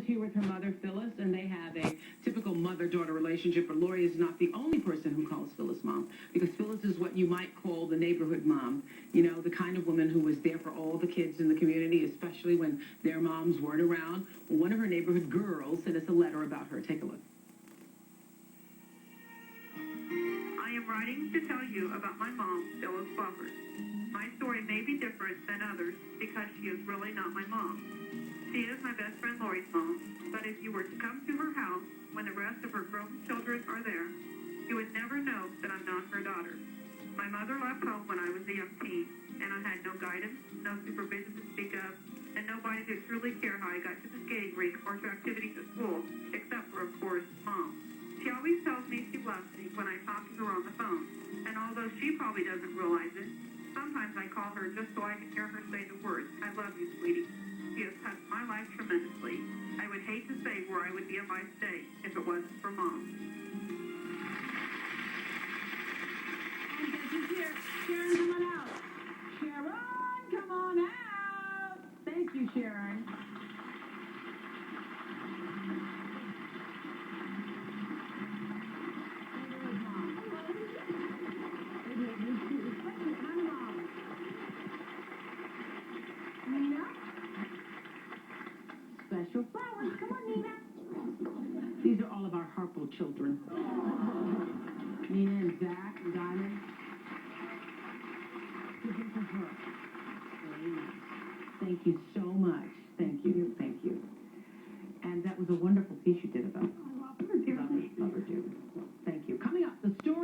here with her mother, Phyllis, and they have a typical mother-daughter relationship, but Lori is not the only person who calls Phyllis mom, because Phyllis is what you might call the neighborhood mom. You know, the kind of woman who was there for all the kids in the community, especially when their moms weren't around. Well, one of her neighborhood girls sent us a letter about her. Take a look. I am writing to tell you about my mom, Phyllis Bufford. My story may be different than others because she is really not my mom. She is my best friend Lori's mom, but if you were to come to her house when the rest of her grown children are there, you would never know that I'm not her daughter. My mother left home when I was a young teen, and I had no guidance, no supervision to speak of, and nobody to truly care how I got to the skating rink or to activities at school, except for, of course, Mom. She always tells me she loves me when I talk to her on the phone, and although she probably doesn't realize it, sometimes I call her just so I can hear her say the words, "I love you, sweetie." She has touched my life tremendously. I would hate to say where I would be in life today if it wasn't for Mom. Sharon, come on out. Sharon, come on out. Thank you, Sharon. Nina? Special flowers. Come on, Nina. These are all of our Harpo children. Nina and Zach and Diamond. This is her. Very nice. Thank you so much. Thank you. Thank you. And that was a wonderful piece you did about. I love her dearly. Love her dearly.